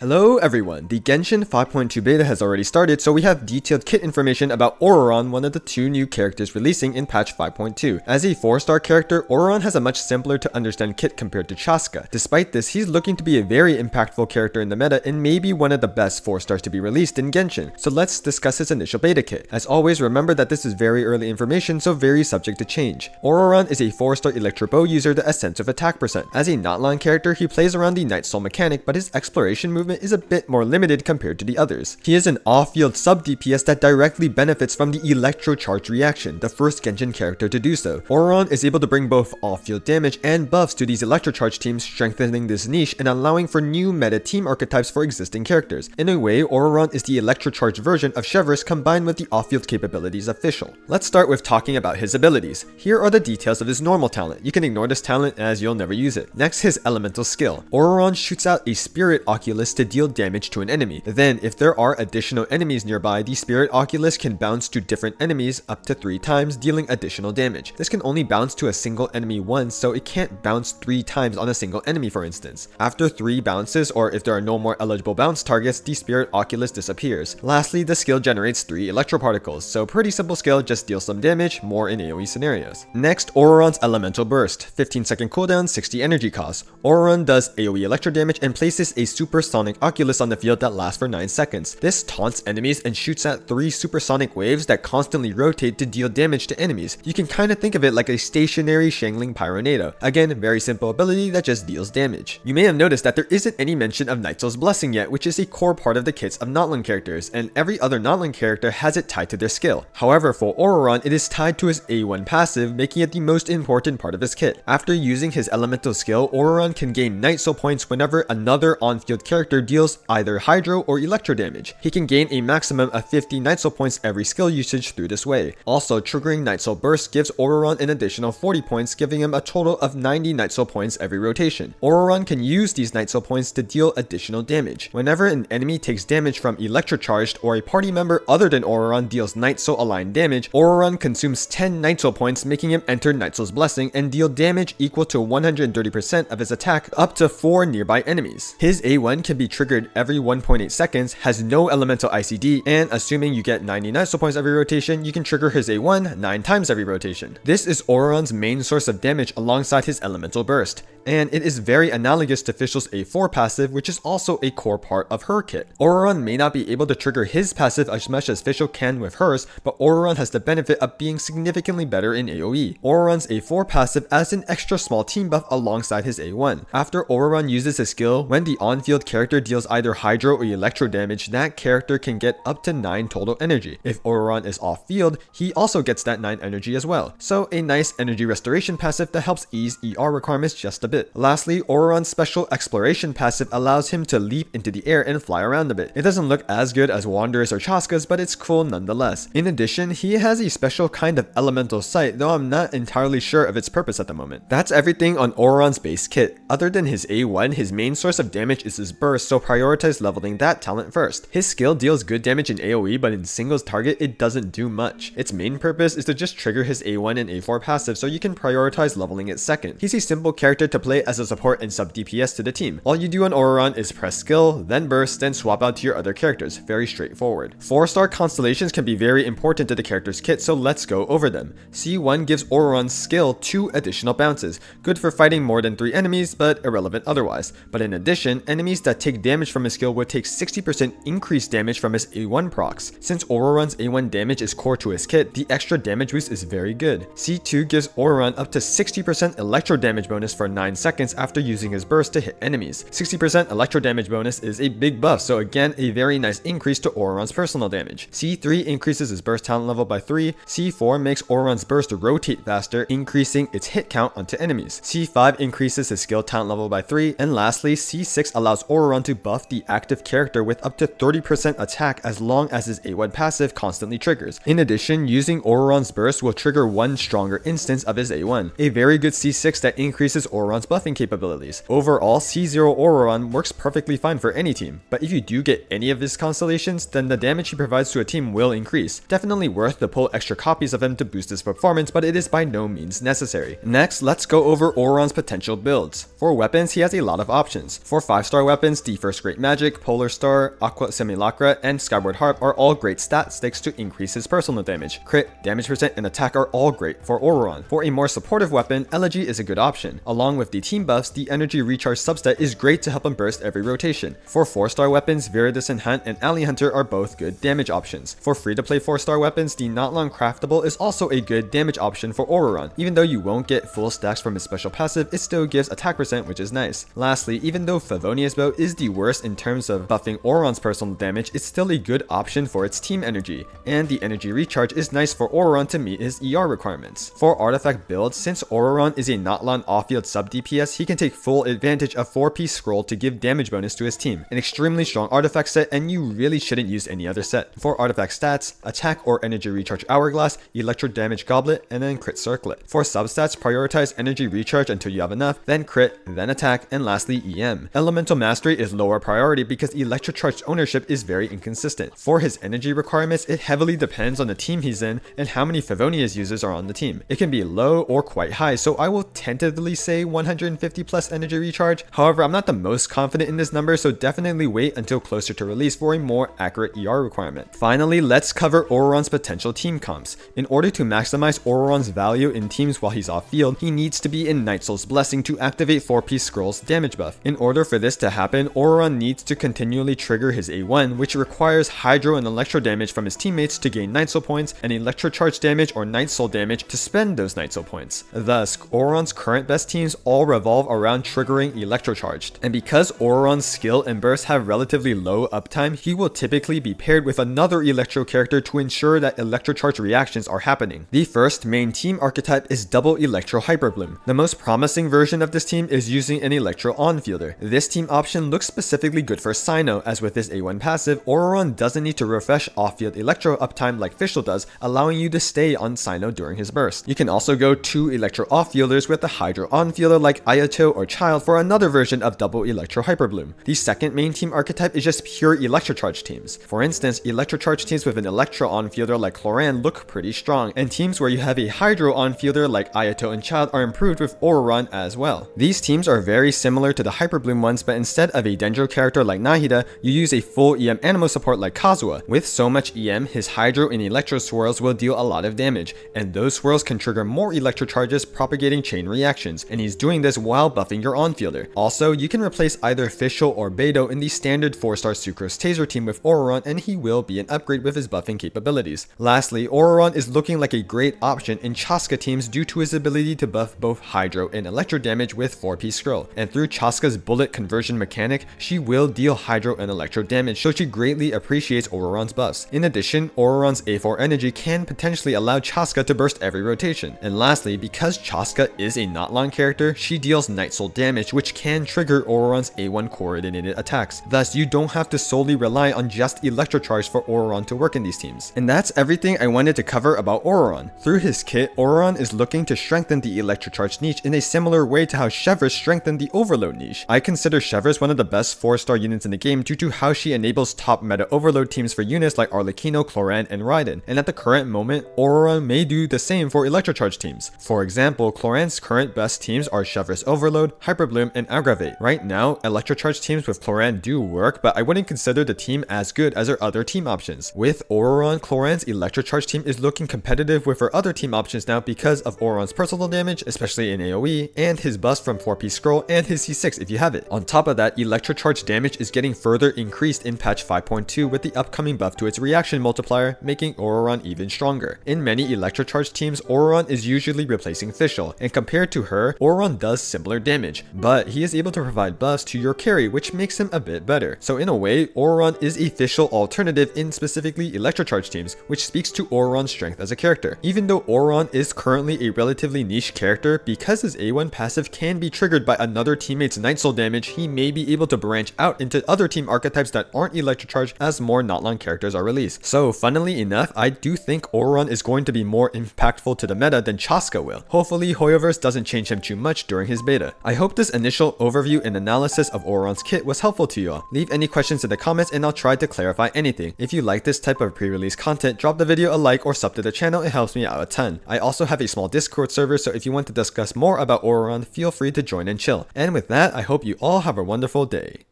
Hello everyone, the Genshin 5.2 beta has already started, so we have detailed kit information about Ororon, one of the two new characters releasing in patch 5.2. As a 4-star character, Ororon has a much simpler to understand kit compared to Chaska. Despite this, he's looking to be a very impactful character in the meta and maybe one of the best 4-stars to be released in Genshin. So let's discuss his initial beta kit. As always, remember that this is very early information, so very subject to change. Ororon is a 4-star Electro Bow user that ascends with attack percent. As a natlan character, he plays around the Night Soul mechanic, but his exploration movement is a bit more limited compared to the others. He is an off-field sub-DPS that directly benefits from the Electro Charge reaction, the first Genshin character to do so. Ororon is able to bring both off-field damage and buffs to these Electro Charge teams, strengthening this niche and allowing for new meta team archetypes for existing characters. In a way, Ororon is the Electro Charge version of Chevreuse combined with the off-field capabilities of Fischl. Let's start with talking about his abilities. Here are the details of his normal talent. You can ignore this talent as you'll never use it. Next, his elemental skill. Ororon shoots out a Spirit Oculus to deal damage to an enemy. Then, if there are additional enemies nearby, the Spirit Oculus can bounce to different enemies up to 3 times, dealing additional damage. This can only bounce to a single enemy once, so it can't bounce 3 times on a single enemy, for instance. After 3 bounces, or if there are no more eligible bounce targets, the Spirit Oculus disappears. Lastly, the skill generates 3 electroparticles, so pretty simple skill, just deal some damage, more in AoE scenarios. Next, Ororon's Elemental Burst. 15-second cooldown, 60 energy cost. Ororon does AoE electro damage and places a supersonic Oculus on the field that lasts for 9 seconds. This taunts enemies and shoots at 3 supersonic waves that constantly rotate to deal damage to enemies. You can kinda think of it like a stationary Shangling Pyronado. Again, very simple ability that just deals damage. You may have noticed that there isn't any mention of Night Soul's Blessing yet, which is a core part of the kits of natlan characters, and every other natlan character has it tied to their skill. However, for Ororon, it is tied to his A1 passive, making it the most important part of his kit. After using his elemental skill, Ororon can gain Night Soul points whenever another on-field character deals either Hydro or Electro damage. He can gain a maximum of 50 Night Soul points every skill usage through this way. Also, triggering Night Soul Burst gives Ororon an additional 40 points, giving him a total of 90 Night Soul points every rotation. Ororon can use these Night Soul points to deal additional damage. Whenever an enemy takes damage from Electro Charged or a party member other than Ororon deals Night Soul aligned damage, Ororon consumes 10 Night Soul points, making him enter Night Soul's Blessing and deal damage equal to 130% of his attack up to 4 nearby enemies. His A1 can be triggered every 1.8 seconds, has no elemental ICD, and assuming you get 90 Night Soul points every rotation, you can trigger his A1 9 times every rotation. This is Ororon's main source of damage alongside his elemental burst, and it is very analogous to Fischl's A4 passive, which is also a core part of her kit. Ororon may not be able to trigger his passive as much as Fischl can with hers, but Ororon has the benefit of being significantly better in AoE. Ororon's A4 passive adds an extra small team buff alongside his A1. After Ororon uses his skill, when the on-field character deals either Hydro or Electro damage, that character can get up to 9 total energy. If Ororon is off-field, he also gets that 9 energy as well. So a nice energy restoration passive that helps ease ER requirements just a bit. Lastly, Ororon's special exploration passive allows him to leap into the air and fly around a bit. It doesn't look as good as Wanderer's or Chaska's, but it's cool nonetheless. In addition, he has a special kind of elemental sight, though I'm not entirely sure of its purpose at the moment. That's everything on Ororon's base kit. Other than his A1, his main source of damage is his burst, so prioritize leveling that talent first. His skill deals good damage in AoE, but in singles target, it doesn't do much. Its main purpose is to just trigger his A1 and A4 passive, so you can prioritize leveling it second. He's a simple character to play as a support and sub-DPS to the team. All you do on Ororon is press skill, then burst, then swap out to your other characters. Very straightforward. 4-star Constellations can be very important to the character's kit, so let's go over them. C1 gives Ororon's skill 2 additional bounces, good for fighting more than 3 enemies, but irrelevant otherwise. But in addition, enemies that take damage from his skill would take 60% increased damage from his A1 procs. Since Ororon's A1 damage is core to his kit, the extra damage boost is very good. C2 gives Ororon up to 60% electro damage bonus for 9 seconds after using his burst to hit enemies. 60% electro damage bonus is a big buff, so again a very nice increase to Ororon's personal damage. C3 increases his burst talent level by 3, C4 makes Ororon's burst rotate faster, increasing its hit count onto enemies. C5 increases his skill talent level by 3, and lastly C6 allows Ororon to buff the active character with up to 30% attack as long as his A1 passive constantly triggers. In addition, using Ororon's burst will trigger one stronger instance of his A1, a very good C6 that increases Ororon's buffing capabilities. Overall, C0 Ororon works perfectly fine for any team, but if you do get any of his constellations, then the damage he provides to a team will increase. Definitely worth to pull extra copies of him to boost his performance, but it is by no means necessary. Next, let's go over Ororon's potential builds. For weapons, he has a lot of options. For 5-star weapons, the First Great Magic, Polar Star, Aqua Simulacra, and Skyward Harp are all great stat sticks to increase his personal damage. Crit, damage percent, and attack are all great for Ororon. For a more supportive weapon, Elegy is a good option. Along with the team buffs, the energy recharge substat is great to help him burst every rotation. For 4-star weapons, Viridescent Hunt and Alley Hunter are both good damage options. For free-to-play 4-star weapons, the natlan Craftable is also a good damage option for Ororon. Even though you won't get full stacks from his special passive, it still gives attack percent, which is nice. Lastly, even though Favonia's bow is the worst in terms of buffing Ororon's personal damage, it's still a good option for its team energy, and the energy recharge is nice for Ororon to meet his ER requirements. For artifact builds, since Ororon is a natlan off-field sub-DPS, he can take full advantage of 4-piece scroll to give damage bonus to his team. An extremely strong artifact set, and you really shouldn't use any other set. For artifact stats, attack or energy recharge hourglass, electro damage goblet, and then crit circlet. For substats, prioritize energy recharge until you have enough, then crit, then attack, and lastly EM. Elemental mastery is lower priority because electrocharged ownership is very inconsistent. For his energy requirements, it heavily depends on the team he's in and how many Favonia's users are on the team. It can be low or quite high, so I will tentatively say 150 plus energy recharge. However, I'm not the most confident in this number, so definitely wait until closer to release for a more accurate ER requirement. Finally, let's cover Ororon's potential team comps. In order to maximize Ororon's value in teams while he's off field, he needs to be in Night Soul's Blessing to activate 4-piece scroll's damage buff. In order for this to happen, Ororon needs to continually trigger his A1, which requires Hydro and Electro damage from his teammates to gain Night Soul points, and Electro charge damage or Night Soul damage to spend those Night Soul points. Thus, Ororon's current best teams all revolve around triggering Electrocharged. And because Ororon's skill and burst have relatively low uptime, he will typically be paired with another Electro character to ensure that Electrocharge reactions are happening. The first main team archetype is Double Electro Hyperbloom. The most promising version of this team is using an Electro on-fielder. This team option looks specifically good for Cyno, as with his A1 passive, Ororon doesn't need to refresh off-field Electro uptime like Fischl does, allowing you to stay on Cyno during his burst. You can also go 2 Electro off-fielders with a Hydro on-fielder like Ayato or Child for another version of Double Electro Hyperbloom. The second main team archetype is just pure Electrocharge teams. For instance, Electrocharge teams with an Electro on-fielder like Cloran look pretty strong, and teams where you have a Hydro on-fielder like Ayato and Child are improved with Ororon as well. These teams are very similar to the Hyperbloom ones, but instead of a Dendro character like Nahida, you use a full EM Anemo support like Kazuha. With so much EM, his Hydro and Electro swirls will deal a lot of damage, and those swirls can trigger more Electro charges, propagating chain reactions, and he's doing this while buffing your on-fielder. Also, you can replace either Fischl or Beidou in the standard 4-star Sucrose Taser team with Ororon, and he will be an upgrade with his buffing capabilities. Lastly, Ororon is looking like a great option in Chaska teams due to his ability to buff both Hydro and Electro damage with 4-piece scroll, and through Chaska's bullet conversion mechanic, she will deal Hydro and Electro damage, so she greatly appreciates Ororon's buffs. In addition, Ororon's A4 energy can potentially allow Chaska to burst every rotation. And lastly, because Chaska is a natlan character, she deals Night Soul damage, which can trigger Ororon's A1 coordinated attacks. Thus, you don't have to solely rely on just Electrocharge for Ororon to work in these teams. And that's everything I wanted to cover about Ororon. Through his kit, Ororon is looking to strengthen the Electrocharge niche in a similar way to how Chevreuse strengthened the Overload niche. I consider Chevreuse one of the best 4-star units in the game due to how she enables top meta Overload teams for units like Arlecchino, Cloran, and Raiden, and at the current moment, Ororon may do the same for Electrocharge teams. For example, Cloran's current best teams are Chevreuse Overload, Hyperbloom, and Aggravate. Right now, Electrocharge teams with Cloran do work, but I wouldn't consider the team as good as her other team options. With Ororon, Cloran's Electrocharge team is looking competitive with her other team options now because of Ororon's personal damage, especially in AoE, and his bust from 4-piece scroll, and his C6 if you have it. On top of that, Electrocharge damage is getting further increased in patch 5.2 with the upcoming buff to its reaction multiplier, making Ororon even stronger. In many Electrocharge teams, Ororon is usually replacing Fischl, and compared to her, Ororon does similar damage, but he is able to provide buffs to your carry, which makes him a bit better. So in a way, Ororon is a Fischl alternative in specifically Electrocharge teams, which speaks to Ororon's strength as a character. Even though Ororon is currently a relatively niche character, because his A1 passive can be triggered by another teammate's Night Soul damage, he may be able to branch out into other team archetypes that aren't Electrocharge as more natlan characters are released. So funnily enough, I do think Ororon is going to be more impactful to the meta than Chaska will. Hopefully HOYOverse doesn't change him too much during his beta. I hope this initial overview and analysis of Ororon's kit was helpful to you all. Leave any questions in the comments and I'll try to clarify anything. If you like this type of pre-release content, drop the video a like or sub to the channel, it helps me out a ton. I also have a small Discord server, so if you want to discuss more about Ororon, feel free to join and chill. And with that, I hope you all have a wonderful day.